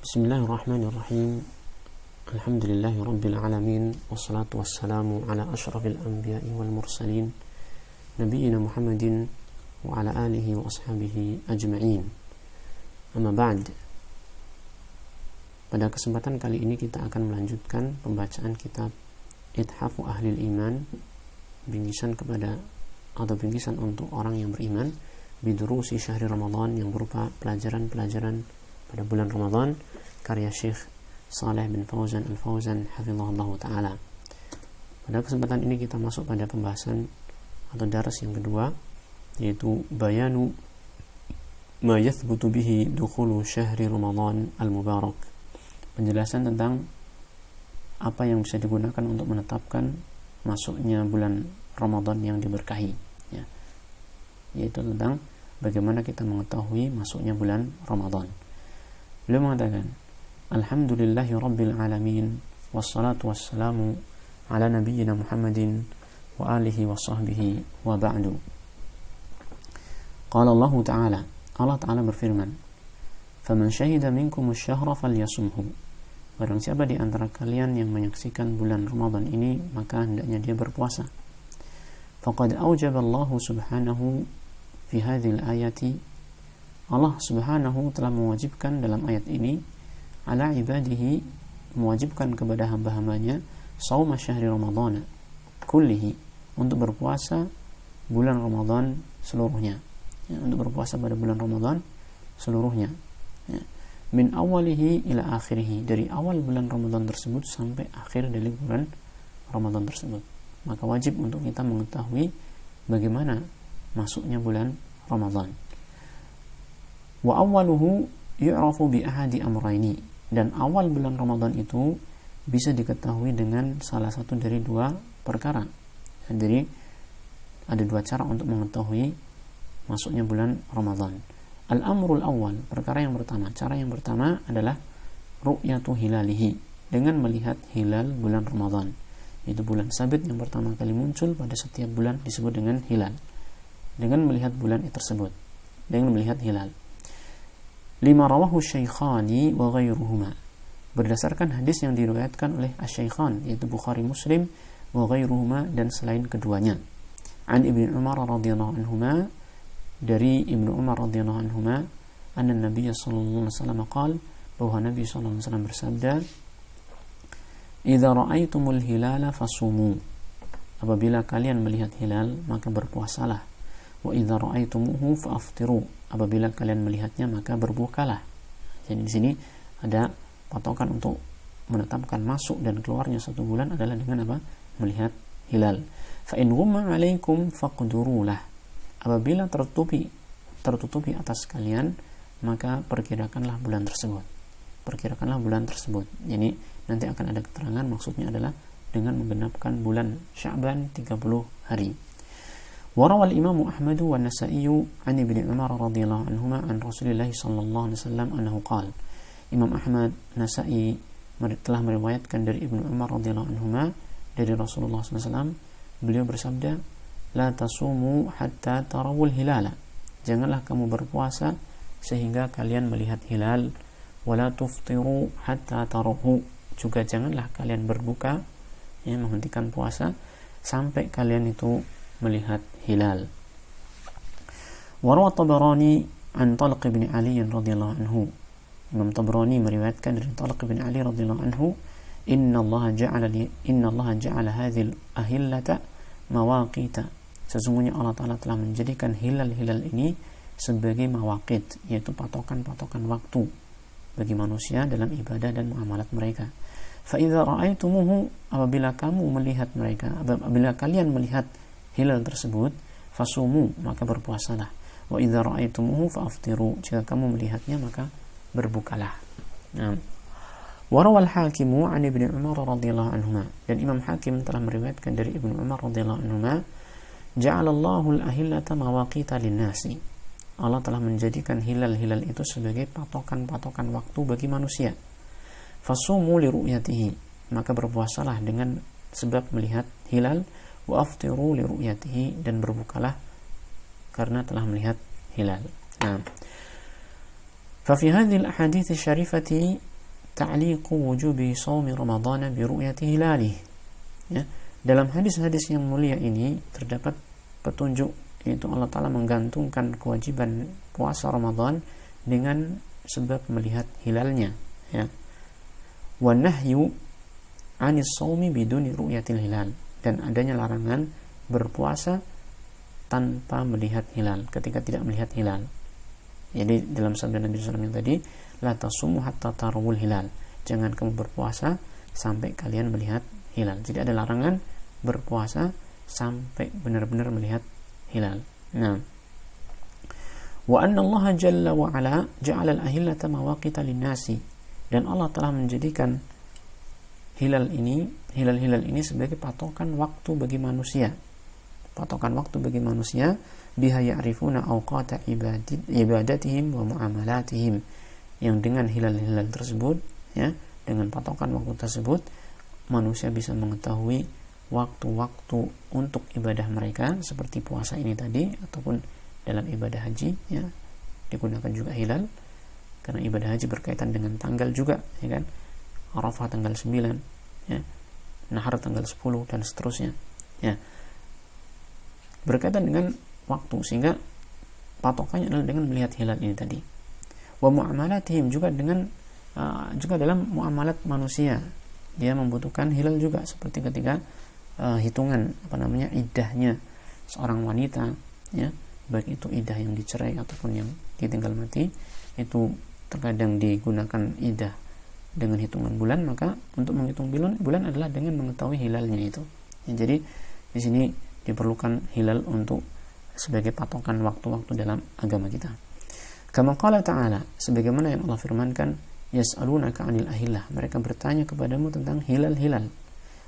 Bismillahirrahmanirrahim. Alhamdulillahi rabbil alamin. Wassalatu wassalamu ala ashrafil anbiya'i wal mursalin Nabiyyina Muhammadin wa ala alihi wa ashabihi ajma'in. Amma ba'd. Pada kesempatan kali ini kita akan melanjutkan pembacaan kitab Ithafu Ahlil Iman, bingkisan kepada atau bingkisan untuk orang yang beriman, bidurusi syahri Ramadan, yang berupa pelajaran-pelajaran pada bulan Ramadan, karya Syekh Saleh bin Fauzan Al-Fauzan hafizahullah ta'ala. Pada kesempatan ini kita masuk pada pembahasan atau daras yang kedua, yaitu bayanu ma yathbutu bihi dukhulu syahri Ramadan al-mubarak. Penjelasan tentang apa yang bisa digunakan untuk menetapkan masuknya bulan Ramadan yang diberkahi, ya. Yaitu tentang bagaimana kita mengetahui masuknya bulan Ramadan. Beliau mengatakan, Alhamdulillahi Rabbil Alamin, wassalatu wassalamu ala nabiyyina Muhammadin wa alihi wa sahbihi wa ba'du. Qala Allah Ta'ala, Allah Ta'ala berfirman, faman syahida minkum asyahra falyasumhu. Barang siapa di antara kalian yang menyaksikan bulan Ramadan ini, maka hendaknya dia berpuasa. Faqad awjaba Allah subhanahu fi hadhil ayati, Allah subhanahu telah mewajibkan dalam ayat ini ala ibadihi, mewajibkan kepada hamba-hambanya shauma syahri Ramadhan kullihi, untuk berpuasa bulan Ramadan seluruhnya, ya, untuk berpuasa pada bulan Ramadan seluruhnya, ya. Min awalihi ila akhirihi, dari awal bulan Ramadan tersebut sampai akhir dari bulan Ramadan tersebut. Maka wajib untuk kita mengetahui bagaimana masuknya bulan Ramadan. Wa awwaluhu yu'rafu bi ahadi amrayni, dan awal bulan Ramadan itu bisa diketahui dengan salah satu dari dua perkara. Jadi ada dua cara untuk mengetahui masuknya bulan Ramadan. Al-amrul awwal, perkara yang pertama, cara yang pertama adalah ru'yatu hilalihi, dengan melihat hilal bulan Ramadan. Itu bulan sabit yang pertama kali muncul pada setiap bulan disebut dengan hilal. Dengan melihat bulan tersebut, dengan melihat hilal. Lima rawahu syaikhani wa ghairuhuma, berdasarkan hadis yang diriwayatkan oleh asy-syaikhan, yaitu Bukhari Muslim, wa ghairuhuma, dan selain keduanya. An Ibnu Umar radhiyallahu anhuma, dari Ibnu Umar radhiyallahu anhuma, anna Nabiy sallallahu alaihi wasallam qaal, bahwa Nabi sallallahu alaihi wasallam bersabda, idza ra'aitumul hilala fasumu, apabila kalian melihat hilal maka berpuasalah. Wa idza ra'aitumuhu fa'aftiru, apabila kalian melihatnya maka berbukalah. Jadi di sini ada patokan untuk menetapkan masuk dan keluarnya satu bulan adalah dengan apa? Melihat hilal. Fa in ghumma 'alaikum faqdurulah, apabila tertutupi atas kalian maka perkirakanlah bulan tersebut. Perkirakanlah bulan tersebut. Jadi nanti akan ada keterangan, maksudnya adalah dengan menggenapkan bulan Sya'ban 30 hari. Warawal Imam Ahmad wa Nasa'i an Ibnu Umar radhiyallahu anhuma an Rasulillah sallallahu alaihi wasallam annahu qala. Imam Ahmad, Nasa'i telah meriwayatkan dari Ibnu Umar radhiyallahu anhuma dari Rasulullah sallallahu alaihi wasallam, beliau bersabda, la tasumu hatta tarawul hilala, janganlah kamu berpuasa sehingga kalian melihat hilal, wala tuftiru hatta tarahu, juga janganlah kalian berbuka, ya, menghentikan puasa sampai kalian itu melihat hilal. Warwa Tabarani an Talq bin Ali radhiyallahu anhu, Imam Tabarani meriwayatkan dari Talq bin Ali radhiyallahu anhu, inna Allah ja'ala hadhil ahillata mawaqita, sesungguhnya Allah Ta'ala telah menjadikan hilal-hilal ini sebagai mawaqit, yaitu patokan-patokan waktu bagi manusia dalam ibadah dan muamalat mereka. Fa idza ra'aitumuhu, apabila kamu melihat mereka, apabila kalian melihat hilal tersebut, fasumu, maka berpuasalah. Wa idza ra'aitumuhu fa'aftiru, jika kamu melihatnya maka berbukalah. Nah, warawal Hakimu an Ibnu Umar radhiyallahu anhuma, dan Imam Hakim telah meriwayatkan dari Ibnu Umar radhiyallahu anhuma, ja'alallahu al-ahillata mawaqita lin-nasi, Allah telah menjadikan hilal-hilal itu sebagai patokan-patokan waktu bagi manusia. Fasumu li ru'yatihi, maka berpuasalah dengan sebab melihat hilal, wa aftiru li ru'yatihi, dan berbukalah karena telah melihat hilal. Nah, fa fi hadhil ahadits syarifati ta'liqu wujubi shaumi ramadhana bi ru'yati hilalihi. Ya, dalam hadis-hadis yang mulia ini terdapat petunjuk, yaitu Allah Ta'ala menggantungkan kewajiban puasa Ramadan dengan sebab melihat hilalnya, ya. Wa nahyu 'anis shaumi biduni ru'yatil hilal, dan adanya larangan berpuasa tanpa melihat hilal, ketika tidak melihat hilal. Jadi dalam sabda Nabi SAW yang tadi, la tasumu hatta tarawul hilal, jangan kamu berpuasa sampai kalian melihat hilal. Jadi ada larangan berpuasa sampai benar-benar melihat hilal. Nah, wa anna Allah jalla wa ala ja'ala al-ahillata mawaqita lin-nasi, dan Allah telah menjadikan hilal ini sebagai patokan waktu bagi manusia. Patokan waktu bagi manusia, biha ya'rifuna awqata ibadatihim wa muamalatihim, yang dengan hilal-hilal tersebut, ya, dengan patokan waktu tersebut manusia bisa mengetahui waktu-waktu untuk ibadah mereka seperti puasa ini tadi, ataupun dalam ibadah haji, ya, digunakan juga hilal karena ibadah haji berkaitan dengan tanggal juga, ya kan, Arafah tanggal 9, ya, Nahar tanggal 10 dan seterusnya, ya, berkaitan dengan waktu, sehingga patokannya adalah dengan melihat hilal ini tadi. Wa muamalatihim, juga dalam muamalat manusia dia membutuhkan hilal juga, seperti ketika hitungan iddahnya seorang wanita, ya, baik itu iddah yang dicerai ataupun yang ditinggal mati, itu terkadang digunakan iddah dengan hitungan bulan. Maka untuk menghitung bulan adalah dengan mengetahui hilalnya itu, ya. Jadi di sini diperlukan hilal untuk sebagai patokan waktu-waktu dalam agama kita. Kama qala ta'ala, sebagaimana yang Allah firmankan, yas'alunaka 'anil ahillah, mereka bertanya kepadamu tentang hilal-hilal.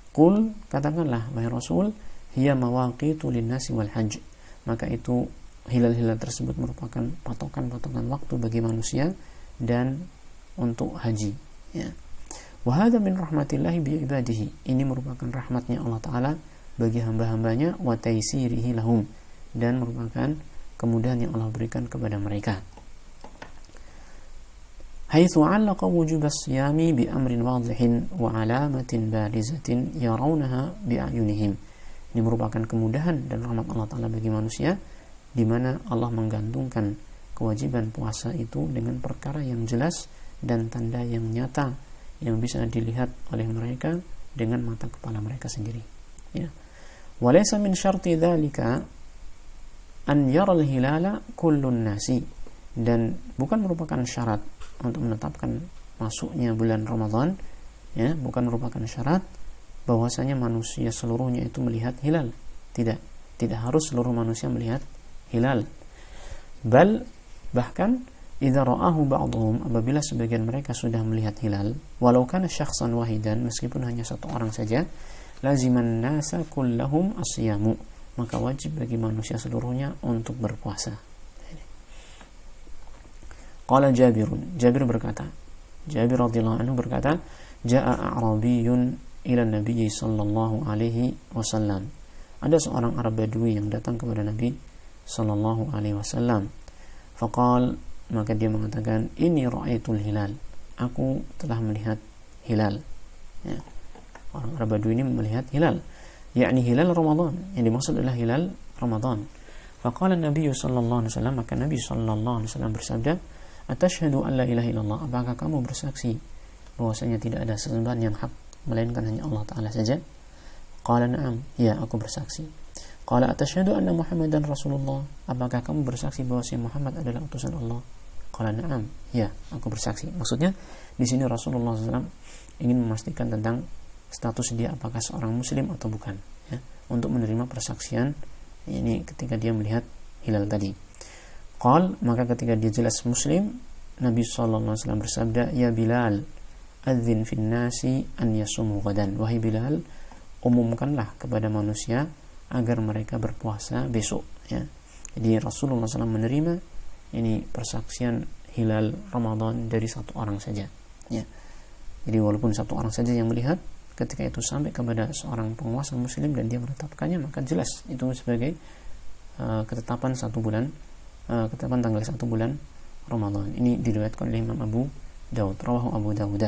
Qul, katakanlah wahai Rasul, hiya mawaqitu lin-nasi wal hajj, maka itu hilal-hilal tersebut merupakan patokan-patokan waktu bagi manusia dan untuk haji, ya. Wa hadza min rahmatillahi bi ibadihi, ini merupakan rahmatnya Allah Ta'ala bagi hamba-hambanya, wa taysirihi lahum, dan merupakan kemudahan yang Allah berikan kepada mereka. Haitsu 'allaqa wujub as-siyami bi amrin wadhihin wa 'alamatin barizatin yarawnaha bi a'yunihim. Ini merupakan kemudahan dan rahmat Allah Ta'ala bagi manusia, di mana Allah menggantungkan kewajiban puasa itu dengan perkara yang jelas dan tanda yang nyata yang bisa dilihat oleh mereka dengan mata kepala mereka sendiri, ya. Walaysa min syarti dzalika an yara al-hilala kullun nasi, dan bukan merupakan syarat untuk menetapkan masuknya bulan Ramadan, ya, bukan merupakan syarat bahwasanya manusia seluruhnya itu melihat hilal. Tidak harus seluruh manusia melihat hilal. Bahkan idza ra'ahu ba'dhum, apabila sebagian mereka sudah melihat hilal, walau kana syakhsan wahidan, meskipun hanya satu orang saja, laziman nasa kullahum asyamu, maka wajib bagi manusia seluruhnya untuk berpuasa. Qala Jabir berkata, Jabir radhiyallahu anhu berkata, jaa a'rabiyyun ila Nabi sallallahu alaihi wasallam, ada seorang Arab Badui yang datang kepada Nabi sallallahu alaihi wasallam. Faqal, maka dia mengatakan, inni ra'aitul hilal, aku telah melihat hilal, ya. Orang Arab Badui ini melihat hilal, yakni hilal Ramadan, yang dimaksud adalah hilal Ramadan. Faqala Nabi sallallahu alaihi wasallam, maka Nabi sallallahu alaihi wasallam bersabda, atashhadu an la ilaha illallah, apakah kamu bersaksi bahwasanya tidak ada sesembahan yang hak melainkan hanya Allah Ta'ala saja? Qala na'am, ya, aku bersaksi. Qala atashhadu anna Muhammadan Rasulullah, apakah kamu bersaksi bahwasanya Muhammad adalah utusan Allah? Qala na'am, ya, aku bersaksi. Maksudnya di sini Rasulullah SAW ingin memastikan tentang status dia apakah seorang muslim atau bukan, ya, untuk menerima persaksian ini ketika dia melihat hilal tadi. Qal, maka ketika dia jelas muslim, Nabi SAW bersabda, ya Bilal, adzin fin nasi an yasumu ghadan, wahai Bilal, umumkanlah kepada manusia agar mereka berpuasa besok, ya. Jadi Rasulullah SAW menerima ini persaksian hilal Ramadan dari satu orang saja, ya. Jadi walaupun satu orang saja yang melihat, ketika itu sampai kepada seorang penguasa muslim dan dia menetapkannya, maka jelas itu sebagai ketetapan tanggal 1 bulan Ramadan. Ini diriwayatkan oleh Imam Abu Daud, rawahu Abu Dawud.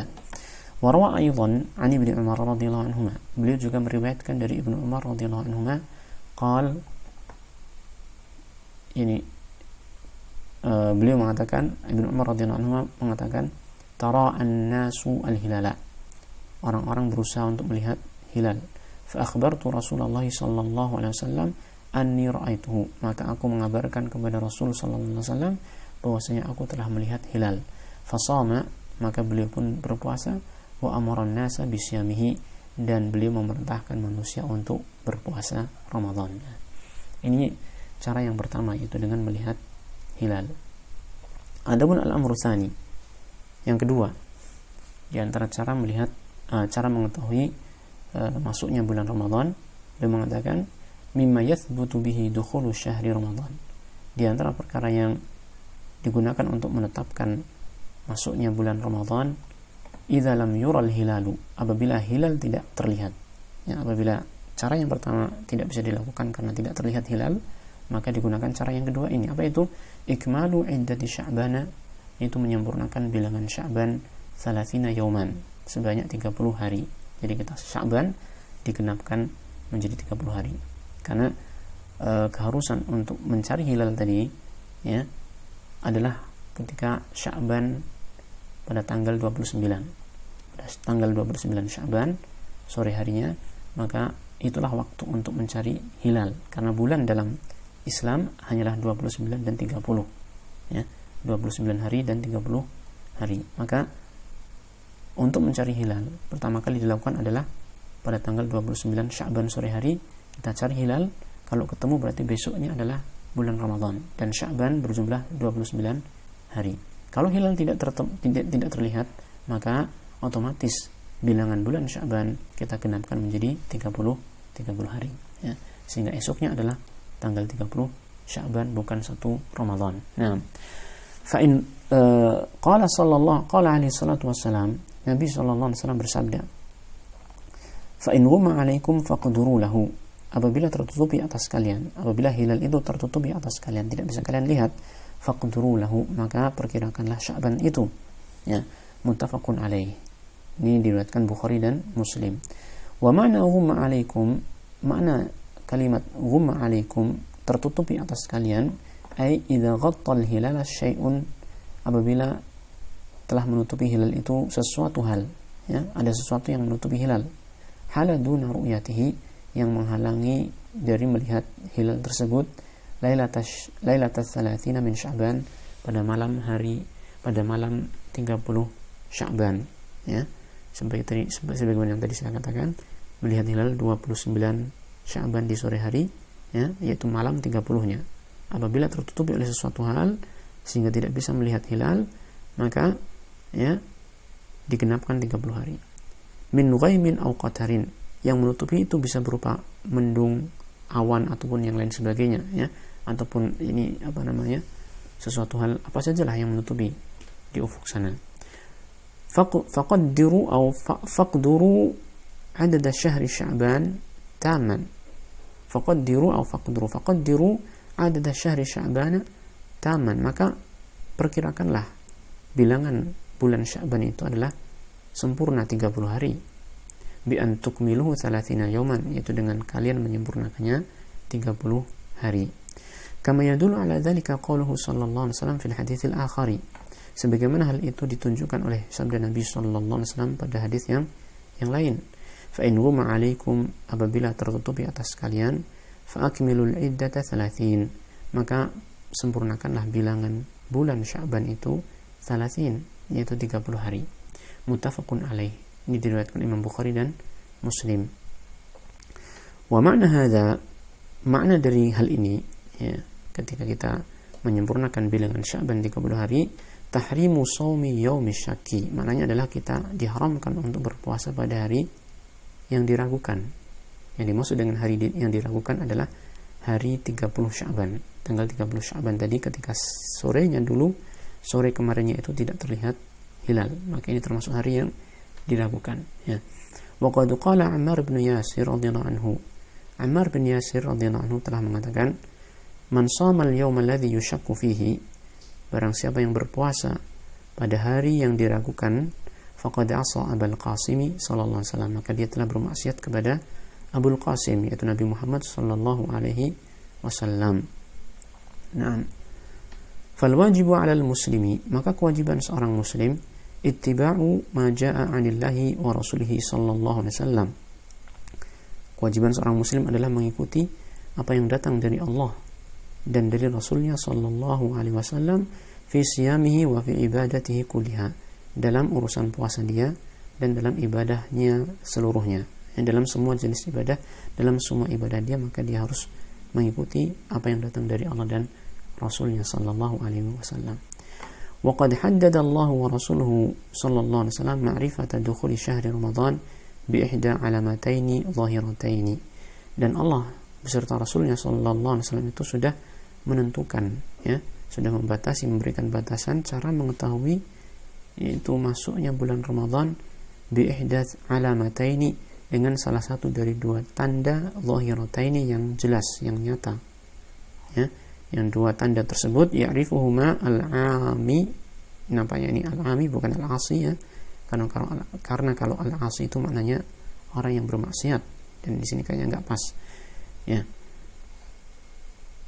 Wa rawa aidan an Ibnu Umar radhiyallahu anhuma. Beliau juga meriwayatkan dari Ibnu Umar radhiyallahu anhuma qal ini beliau mengatakan, Ibnu Umar radhiyallahu anhuma mengatakan, tara an-nasu al-hilala. Orang-orang berusaha untuk melihat hilal. Fa akhbartu Rasulullah sallallahu alaihi wasallam anni ra'aituhu. Maka aku mengabarkan kepada Rasul sallallahu alaihi wasallam bahwasanya aku telah melihat hilal. Fasama, maka beliau pun berpuasa. Wa amara an-nasa bisyamihi, dan beliau memerintahkan manusia untuk berpuasa Ramadan. Ini cara yang pertama, yaitu dengan melihat hilal. Adapun al-amru tsani, yang kedua, di antara cara melihat cara mengetahui masuknya bulan Ramadan, dia mengatakan mimma yathbutu bihi dukhulu syahri Ramadan. Di antara perkara yang digunakan untuk menetapkan masuknya bulan Ramadan, idza lam yural hilalu, apabila hilal tidak terlihat. Ya, apabila cara yang pertama tidak bisa dilakukan karena tidak terlihat hilal, maka digunakan cara yang kedua ini. Apa itu? Ikmalu iddati Sya'bana, itu menyempurnakan bilangan Sya'ban 30 yauman, sebanyak 30 hari. Jadi kita Sya'ban digenapkan menjadi 30 hari. Karena keharusan untuk mencari hilal tadi ya adalah ketika Sya'ban pada tanggal 29. Pada tanggal 29 Sya'ban sore harinya, maka itulah waktu untuk mencari hilal. Karena bulan dalam Islam hanyalah 29 dan 30 ya, 29 hari dan 30 hari. Maka untuk mencari hilal pertama kali dilakukan adalah pada tanggal 29 Sya'ban sore hari kita cari hilal. Kalau ketemu berarti besoknya adalah bulan Ramadan, dan Sya'ban berjumlah 29 hari. Kalau hilal tidak terlihat, maka otomatis bilangan bulan Sya'ban kita genapkan menjadi 30 hari ya. Sehingga esoknya adalah tanggal 30 Sya'ban, bukan 1 Ramadan. Nah, fa in qala alaihi salatu wassalam, Nabi sallallahu alaihi wasallam bersabda, fa in ghumma alaikum faqduru lahu, apabila tertutupi atas kalian, apabila hilal itu tertutupi atas kalian, tidak bisa kalian lihat, faqduru lahu, maka perkirakanlah Sya'ban itu ya. Muttafaqun alaih. Ini diriwayatkan Bukhari dan Muslim. Wa ma'na ghumma alaikum, makna kalimat ghumma alaikum, tertutupi atas kalian, ay idza ghatta al-hilal syai'un, apabila telah menutupi hilal itu sesuatu hal ya, ada sesuatu yang menutupi hilal, haladuna ru'yatihi, yang menghalangi dari melihat hilal tersebut, lailatas 30 min Sya'ban, pada malam 30 Sya'ban ya. Sebagaimana yang tadi saya katakan, melihat hilal 29 Sya'ban di sore hari ya, yaitu malam 30-nya. Apabila tertutupi oleh sesuatu hal sehingga tidak bisa melihat hilal, maka ya digenapkan 30 hari. Min ghaimin aw qatarin, yang menutupi itu bisa berupa mendung, awan ataupun yang lain sebagainya ya, ataupun ini sesuatu hal apa sajalah yang menutupi di ufuk sana. Faqaddiru aw faqduru adad syahri Sya'ban taman. Faqaddiru adad syahri Sya'ban taman, maka perkirakanlah bilangan bulan Sya'ban itu adalah sempurna 30 hari. Bi an tukmiluhu 30 yauman, yaitu dengan kalian menyempurnakannya 30 hari. Kama yadullu ala dzalika qauluhu sallallahu alaihi wasallam fil haditsil akhari, sebagaimana hal itu ditunjukkan oleh sabda Nabi sallallahu alaihi wasallam pada hadis yang lain. Fa in ghumma alaikum, apabila tertutupi atas kalian, fa akmilul iddata 30, maka sempurnakanlah bilangan bulan Sya'ban itu 30, yaitu 30 hari. Muttafaqun alaih. Ini diriwayatkan Imam Bukhari dan Muslim. Wa ma'na hadza, makna dari hal ini ya, ketika kita menyempurnakan bilangan Sya'ban 30 hari, tahrimu shaumi yaumi syakki, maknanya adalah kita diharamkan untuk berpuasa pada hari yang diragukan. Yang dimaksud dengan hari yang diragukan adalah hari 30 Sya'ban, tanggal 30 Sya'ban tadi, ketika sorenya dulu, sore kemarinnya itu tidak terlihat hilal, maka ini termasuk hari yang diragukan ya. Wa qad qala Ammar bin Yasir radhiyallahu anhu, Ammar bin Yasir radhiyallahu anhu telah mengatakan, man shama al-yawma alladhi yushakku fihi, barang siapa yang berpuasa pada hari yang diragukan, faqad asa Abul Qasim sallallahu alaihi wasallam, maka dia telah bermaksiat kepada Abul Qasim, yaitu Nabi Muhammad sallallahu alaihi wasallam. Naam. Fal wajibu 'alal muslimi, maka kewajiban seorang muslim ittiba'u ma jaa'a 'anillahi wa rasulihi sallallahu alaihi wasallam. Kewajiban seorang muslim adalah mengikuti apa yang datang dari Allah dan dari Rasulnya sallallahu alaihi wasallam fi siyamihi wa fi ibadatihi kulliha, dalam urusan puasa dia dan dalam ibadahnya seluruhnya. Dalam semua jenis ibadah, dalam semua ibadah dia, maka dia harus mengikuti apa yang datang dari Allah dan Rasulnya sallallahu alaihi wasallam. Wa qad haddada Allah wa rasuluhu sallallahu alaihi wasallam ma'rifata dukhuli syahri Ramadan bi ihda alamataini zahirataini. Dan Allah beserta Rasulnya sallallahu alaihi wasallam itu sudah menentukan, ya, sudah membatasi, memberikan batasan cara mengetahui yaitu masuknya bulan Ramadan bi ihda alamataini, dengan salah satu dari dua tanda zahirataini yang jelas, yang nyata, ya. Yang dua tanda tersebut ya'rifuhuma al-'ami, nampaknya ini al-'ami bukan al-'asi, ya, karena kalau al-'asi itu maknanya orang yang bermaksiat, dan di sini kayaknya nggak pas, ya.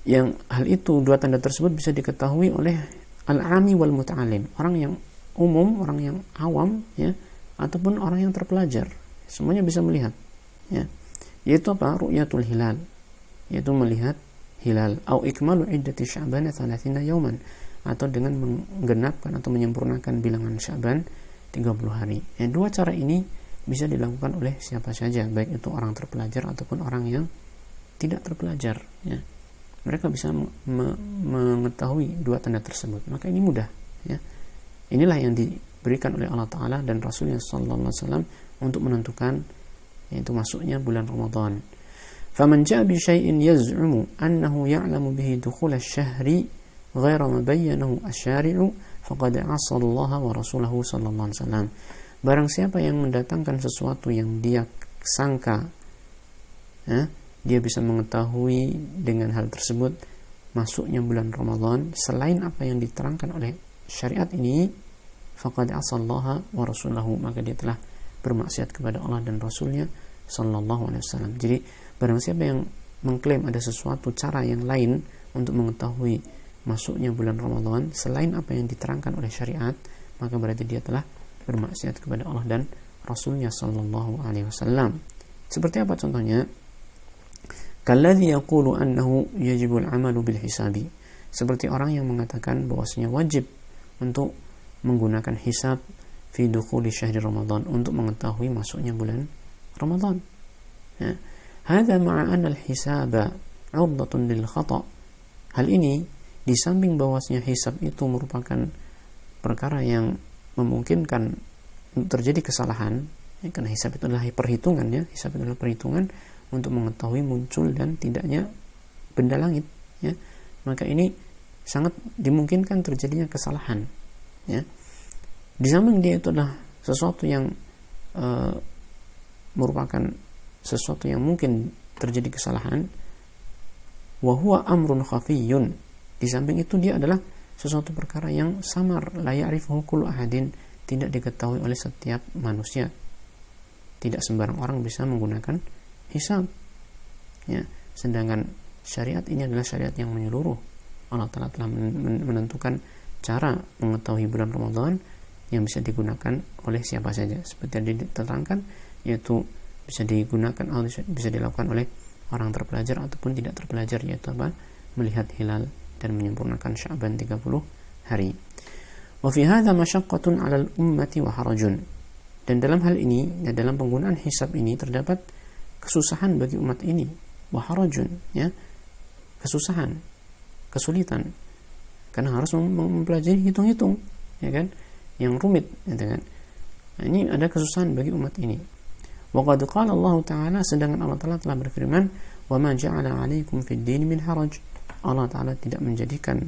Yang hal itu, dua tanda tersebut bisa diketahui oleh al-'ami wal muta'alim, orang yang umum, orang yang awam, ya, ataupun orang yang terpelajar, semuanya bisa melihat, ya. Yaitu apa? Ru'yatul hilal, yaitu melihat hilal, au ikmalu iddati Sya'ban 30 yauman, atau dengan menggenapkan atau menyempurnakan bilangan Sya'ban 30 hari. Ya, dua cara ini bisa dilakukan oleh siapa saja, baik itu orang terpelajar ataupun orang yang tidak terpelajar, ya. Mereka bisa mengetahui dua tanda tersebut, maka ini mudah, ya. Inilah yang diberikan oleh Allah Ta'ala dan Rasulnya sallallahu alaihi wasallam untuk menentukan yaitu masuknya bulan Ramadan. فمن جاء بشيء يزعم أنه يعلم به دخول الشهر غير ما بينه الشارع فقد عصى الله ورسوله صلى الله عليه وسلم. Barang siapa yang mendatangkan sesuatu yang dia sangka, ya, dia bisa mengetahui dengan hal tersebut masuknya bulan Ramadan selain apa yang diterangkan oleh syariat ini, faqad عصى الله ورسوله, maka dia telah bermaksiat kepada Allah dan Rasulnya sallallahu alaihi wasallam. Jadi barang siapa yang mengklaim ada sesuatu cara yang lain untuk mengetahui masuknya bulan Ramadan selain apa yang diterangkan oleh syariat, maka berarti dia telah bermaksiat kepada Allah dan Rasulnya sallallahu alaihi wasallam. Seperti apa contohnya? Kalladzi yaqulu annahu yajibul amalu bil hisabi, seperti orang yang mengatakan bahwasanya wajib untuk menggunakan hisab fi dukhuli syahri Ramadan, untuk mengetahui masuknya bulan Ramadan, ya. Hadza ma'a anna al-hisaba 'urdatun lil khata'. Hal ini di samping bahwasanya hisab itu merupakan perkara yang memungkinkan terjadi kesalahan, ya, karena hisab itu adalah perhitungan, ya. Hisab itu adalah perhitungan untuk mengetahui muncul dan tidaknya benda langit, ya. Maka ini sangat dimungkinkan terjadinya kesalahan, ya. Di samping dia itu adalah sesuatu yang merupakan sesuatu yang mungkin terjadi kesalahan, wa huwa amrun khafiyun, di samping itu dia adalah sesuatu perkara yang samar, la ya'rifuhu kullu ahadin, tidak diketahui oleh setiap manusia. Tidak sembarang orang bisa menggunakan hisab, ya. Sedangkan syariat ini adalah syariat yang menyeluruh. Allah Ta'ala telah menentukan cara mengetahui bulan Ramadan yang bisa digunakan oleh siapa saja, seperti yang diterangkan, yaitu bisa digunakan, bisa dilakukan oleh orang terpelajar ataupun tidak terpelajar, yaitu apa? Melihat hilal dan menyempurnakan Sya'ban 30 hari. Wa fi hadza masyaqqatun 'alal ummati wa harajun. Dan dalam hal ini, ya, dalam penggunaan hisab ini terdapat kesusahan bagi umat ini, wa harajun, ya, kesusahan, kesulitan, karena harus mempelajari hitung-hitung, ya kan, yang rumit, ya kan. Nah, ini ada kesusahan bagi umat ini. Wa qad qala Allah Ta'ala, sedangkan Allah Ta'ala telah berfirman, wa ma ja'ala 'alaikum fid din min haraj. Allah Ta'ala tidak menjadikan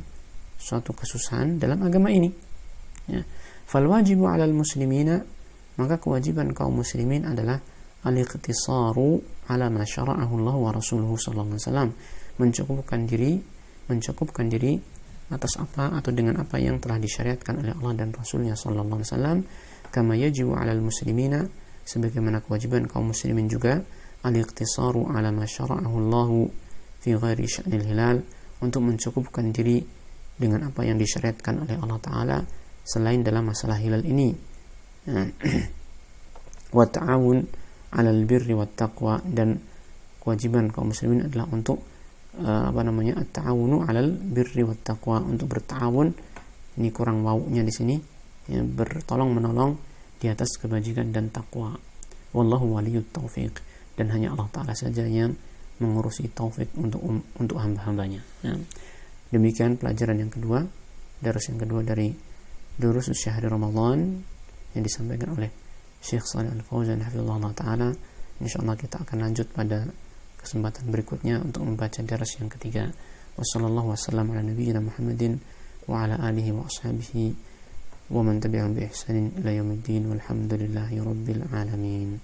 suatu kesusahan dalam agama ini, ya. Fal wajibu 'alal muslimina, maka kewajiban kaum muslimin adalah al-iqtisaru 'ala ma syara'ahu Allah wa rasuluhu sallallahu alaihi wasallam, mencukupkan diri atas apa atau dengan apa yang telah disyariatkan oleh Allah dan Rasulnya sallallahu alaihi wasallam, kama yajibu 'alal muslimina, sebagaimana kewajiban kaum muslimin juga, al-iqtisaru 'ala ma syara'ahu Allah fi ghairi sya'nil hilal, untuk mencukupkan diri dengan apa yang disyariatkan oleh Allah Ta'ala selain dalam masalah hilal ini. Wa ta'awun 'alal birri wat taqwa, dan kewajiban kaum muslimin adalah untuk at-ta'awunu 'alal birri wat taqwa, untuk berta'awun, ini kurang wawunya di sini, ya, bertolong menolong di atas kebajikan dan takwa. Wallahu waliyut taufiq, dan hanya Allah Ta'ala saja yang mengurusi taufik untuk hamba-hambanya. Ya. Demikian pelajaran yang kedua, darus yang kedua dari Durus Syahri Ramadan yang disampaikan oleh Syekh Shalih Al-Fauzan hafizahullah ta'ala. Insyaallah kita akan lanjut pada kesempatan berikutnya untuk membaca darus yang ketiga. Wassallallahu wasallam ala nabiyyina Muhammadin wa ala alihi wa ashabihi wa man tabi'ahum bi ihsanin ila yaumiddin, walhamdulillahi rabbil alamin.